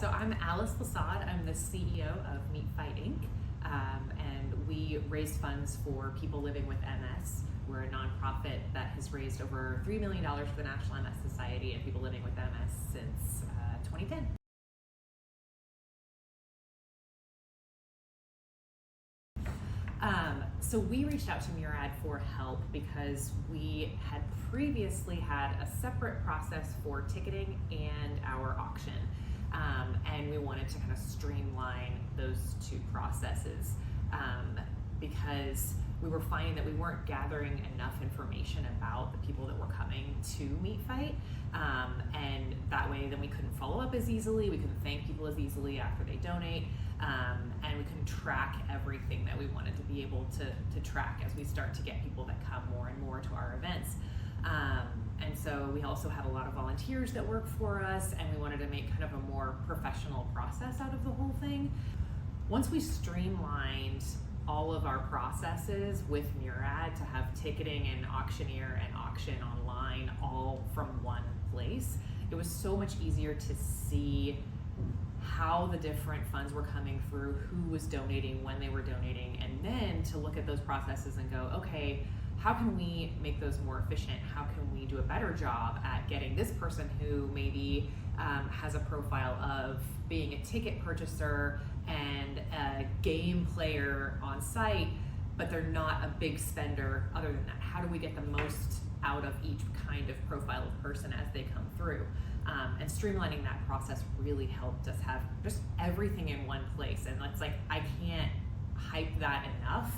So I'm Alice Lasad. I'm the CEO of Meat Fight Inc. And we raise funds for people living with MS. We're a nonprofit that has raised over $3 million for the National MS Society and people living with MS since 2010. So we reached out to Murad for help because we had previously had a separate process for ticketing and our auction. And we wanted to kind of streamline those two processes because we were finding that we weren't gathering enough information about the people that were coming to Meat Fight. And that way then we couldn't follow up as easily, we couldn't thank people as easily after they donate, and we couldn't track everything that we wanted to be able to track as we start to get people that come more and more to our events. And so we also have a lot of volunteers that work for us, and we wanted to make kind of a more professional process out of the whole thing. Once we streamlined all of our processes with Murad to have ticketing and auctioneer and auction online all from one place, it was so much easier to see how the different funds were coming through, who was donating, when they were donating, and then to look at those processes and go, okay, how can we make those more efficient? How can we do a better job at getting this person who maybe has a profile of being a ticket purchaser and a game player on site, but they're not a big spender other than that? How do we get the most out of each kind of profile of person as they come through? And streamlining that process really helped us have just everything in one place. And it's like, I can't hype that enough.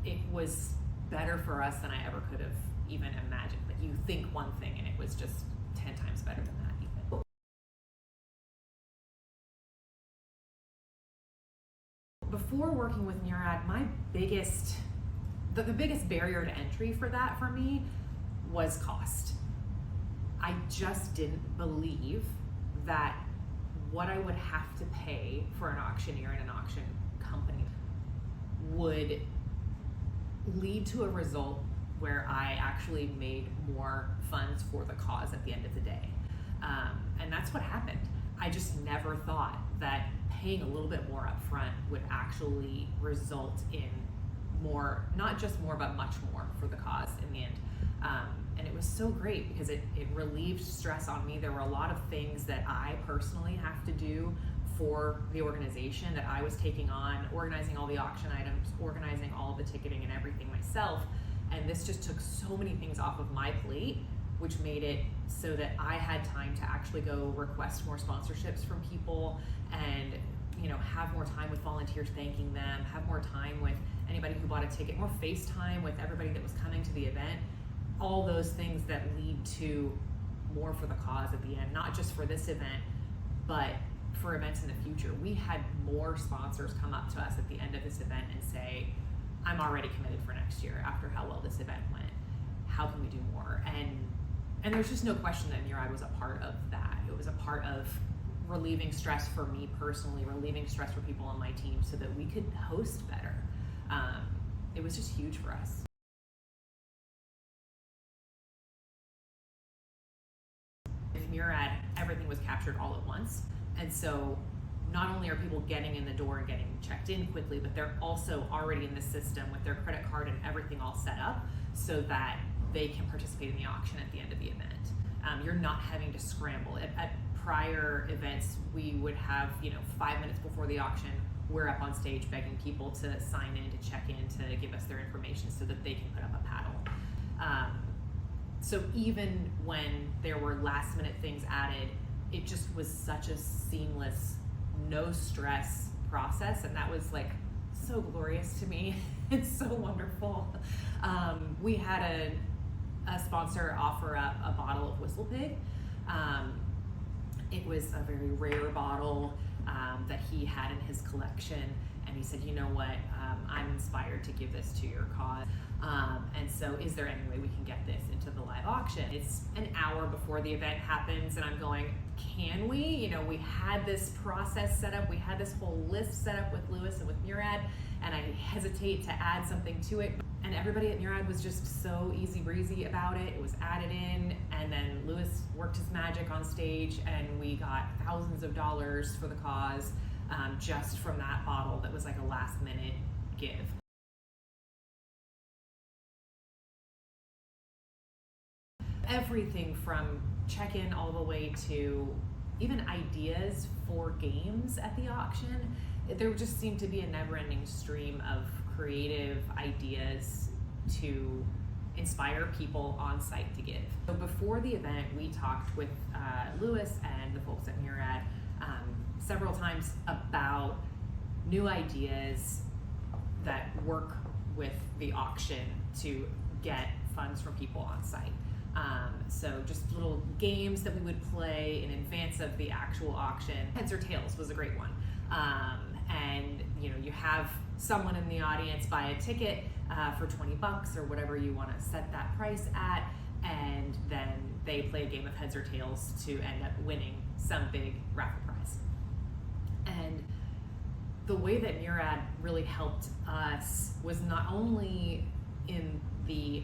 It was better for us than I ever could have even imagined. Like, you think one thing and it was just 10 times better than that even. Before working with Murad, the biggest barrier to entry for that for me was cost. I just didn't believe that what I would have to pay for an auctioneer and an auction company would lead to a result where I actually made more funds for the cause at the end of the day. And that's what happened. I just never thought that paying a little bit more upfront would actually result in more, not just more, but much more for the cause in the end. And it was so great because it relieved stress on me. There were a lot of things that I personally have to do for the organization that I was taking on, organizing all the auction items, organizing all of the ticketing and everything myself. And this just took so many things off of my plate, which made it so that I had time to actually go request more sponsorships from people and, have more time with volunteers thanking them, have more time with anybody who bought a ticket, more FaceTime with everybody that was coming to the event. All those things that lead to more for the cause at the end, not just for this event, but for events in the future. We had more sponsors come up to us at the end of this event and say, I'm already committed for next year after how well this event went. How can we do more? And there's just no question that Murad was a part of that. It was a part of relieving stress for me personally, relieving stress for people on my team so that we could host better. It was just huge for us. With Murad, everything was captured all at once. And so not only are people getting in the door and getting checked in quickly, but they're also already in the system with their credit card and everything all set up so that they can participate in the auction at the end of the event. You're not having to scramble. At prior events, we would have, 5 minutes before the auction, we're up on stage begging people to sign in, to check in, to give us their information so that they can put up a paddle. So even when there were last minute things added, it just was such a seamless, no stress process, and that was like so glorious to me. It's so wonderful. We had a sponsor offer up a bottle of Whistle Pig. It was a very rare bottle that he had in his collection, and he said, you know what, I'm inspired to give this to your cause. And so is there any way we can get this into the live auction? It's an hour before the event happens, and I'm going, can we? You know, we had this process set up, we had this whole list set up with Lewis and with Murad, and I hesitate to add something to it. And everybody at Murad was just so easy breezy about it. It was added in, and then Lewis worked his magic on stage, and we got thousands of dollars for the cause just from that bottle that was like a last minute give. Everything from check-in all the way to even ideas for games at the auction. There just seemed to be a never-ending stream of creative ideas to inspire people on site to give. So before the event, we talked with Lewis and the folks at Murad several times about new ideas that work with the auction to get funds from people on site. So just little games that we would play in advance of the actual auction. Heads or tails was a great one. And you know, you have someone in the audience buy a ticket for 20 bucks or whatever you want to set that price at, and then they play a game of heads or tails to end up winning some big raffle prize. And the way that Murad really helped us was not only in the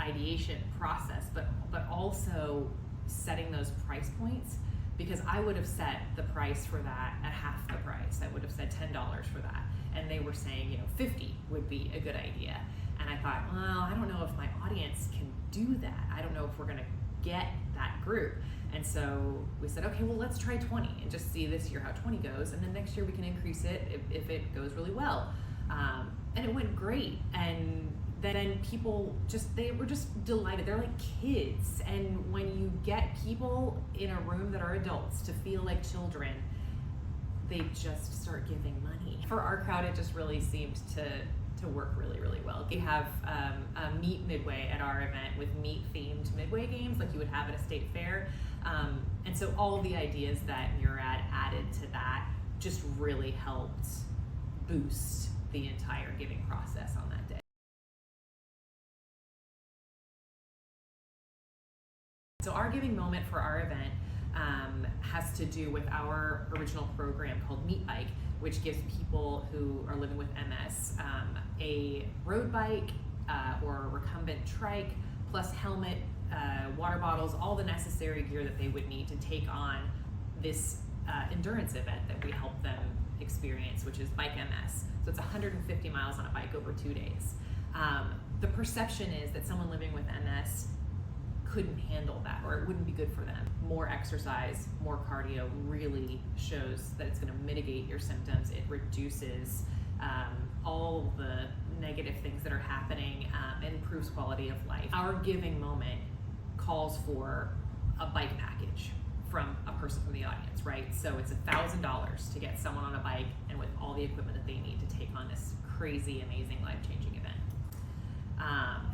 ideation process, but also setting those price points, because I would have set the price for that at half the price. I would have said $10 for that, and they were saying, you know, 50 would be a good idea. And I thought, well, I don't know if my audience can do that. I don't know if we're gonna get that group. And so we said, okay, well, let's try 20 and just see this year how 20 goes, and then next year we can increase it if it goes really well. And it went great. And then people they were just delighted. They're like kids. And when you get people in a room that are adults to feel like children, they just start giving money. For our crowd, it just really seemed to work really, really well. We have a meat midway at our event with meat themed midway games like you would have at a state fair. And so all of the ideas that Murad added to that just really helped boost the entire giving process on that day. So our giving moment for our event has to do with our original program called Meat Bike, which gives people who are living with MS a road bike or a recumbent trike, plus helmet, water bottles, all the necessary gear that they would need to take on this endurance event that we help them experience, which is Bike MS. So it's 150 miles on a bike over 2 days. The perception is that someone living with MS couldn't handle that, or it wouldn't be good for them. More exercise, more cardio really shows that it's going to mitigate your symptoms. It reduces all the negative things that are happening, and improves quality of life. Our giving moment calls for a bike package from a person from the audience, right? So it's $1,000 to get someone on a bike and with all the equipment that they need to take on this crazy, amazing, life-changing event.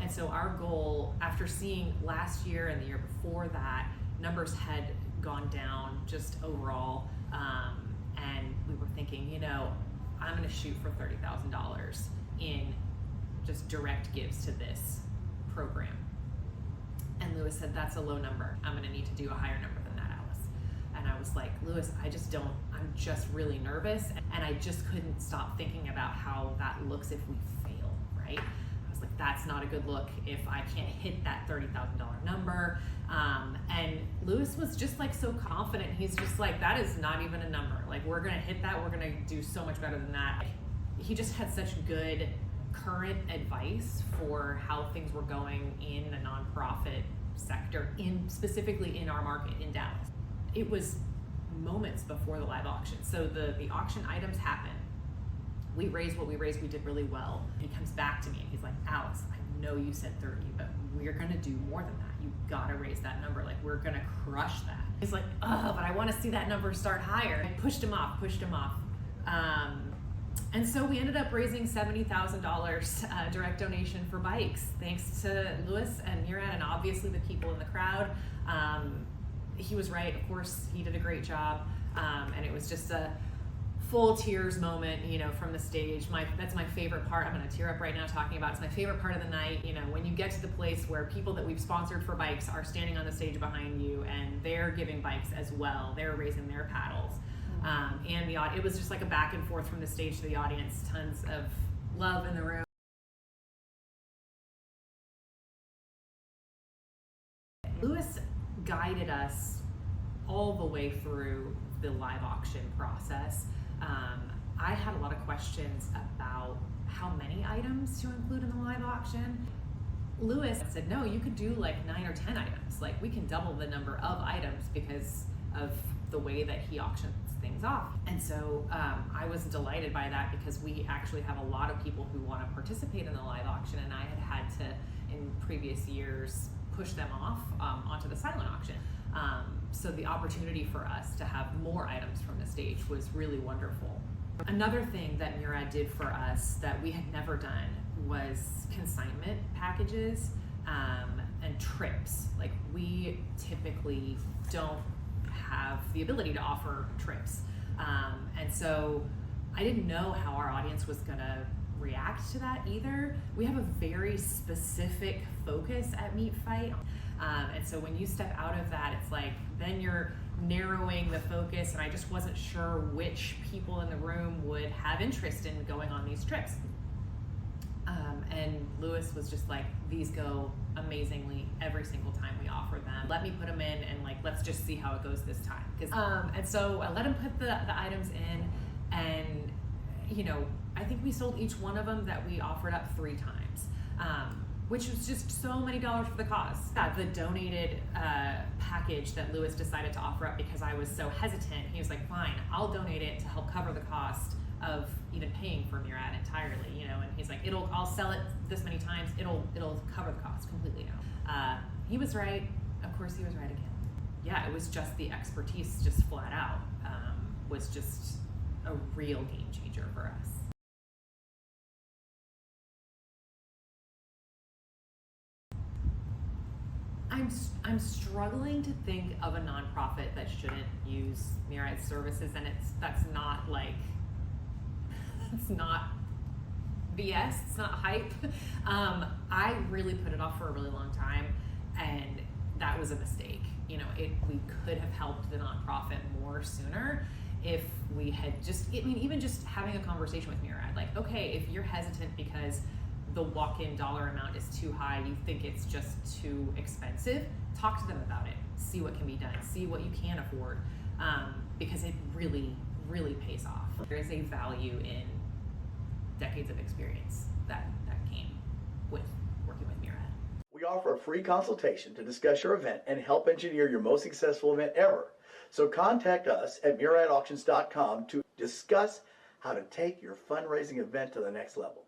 And so our goal, after seeing last year and the year before that, numbers had gone down just overall, and we were thinking, you know, I'm gonna shoot for $30,000 in just direct gives to this program. And Lewis said, that's a low number. I'm gonna need to do a higher number than that, Alice. And I was like, Lewis, I'm just really nervous. And I just couldn't stop thinking about how that looks if we fail, right? Like, that's not a good look if I can't hit that $30,000 number. And Lewis was just like so confident. He's just like, that is not even a number. Like, we're gonna hit that, we're gonna do so much better than that. He just had such good current advice for how things were going in the nonprofit sector, specifically in our market in Dallas. It was moments before the live auction. So the auction items happen. We raised what we raised, we did really well. He comes back to me and he's like, Alice, I know you said 30, but we're gonna do more than that. You gotta raise that number. Like, we're gonna crush that. He's like, oh, but I wanna see that number start higher. I pushed him off. And so we ended up raising $70,000 direct donation for bikes, thanks to Lewis and Murad and obviously the people in the crowd. He was right, of course, he did a great job. And it was just a full tears moment, from the stage. That's my favorite part. I'm going to tear up right now talking about it. It's my favorite part of the night, when you get to the place where people that we've sponsored for bikes are standing on the stage behind you and they're giving bikes as well. They're raising their paddles. And it was just like a back and forth from the stage to the audience, tons of love in the room. Lewis guided us all the way through the live auction process. I had a lot of questions about how many items to include in the live auction. Lewis said, no, you could do like 9 or 10 items. Like, we can double the number of items because of the way that he auctions things off. And so I was delighted by that, because we actually have a lot of people who want to participate in the live auction, and I had to, in previous years, push them off onto the silent auction. So the opportunity for us to have more items from the stage was really wonderful. Another thing that Murad did for us that we had never done was consignment packages and trips. Like, we typically don't have the ability to offer trips. And so I didn't know how our audience was gonna react to that either. We have a very specific focus at Meat Fight. And so when you step out of that, it's like, then you're narrowing the focus, and I just wasn't sure which people in the room would have interest in going on these trips. And Lewis was just like, these go amazingly every single time we offer them. Let me put them in, and let's just see how it goes this time. And so I let him put the items in, and I think we sold each one of them that we offered up 3 times. Which was just so many dollars for the cause. The donated package that Lewis decided to offer up, because I was so hesitant, he was like, fine, I'll donate it to help cover the cost of even paying for Murad entirely, and he's like, I'll sell it this many times, it'll cover the cost completely now. He was right. Of course he was right again. Yeah, it was just the expertise, just flat out, was just a real game changer for us. I'm struggling to think of a nonprofit that shouldn't use Murad's services, and that's not BS, it's not hype. I really put it off for a really long time, and that was a mistake. We could have helped the nonprofit more sooner if we had even just having a conversation with Murad, like, okay, if you're hesitant because the walk-in dollar amount is too high, you think it's just too expensive, talk to them about it, see what can be done, see what you can afford, because it really, really pays off. There is a value in decades of experience that came with working with Murad. We offer a free consultation to discuss your event and help engineer your most successful event ever. So contact us at muradauctions.com to discuss how to take your fundraising event to the next level.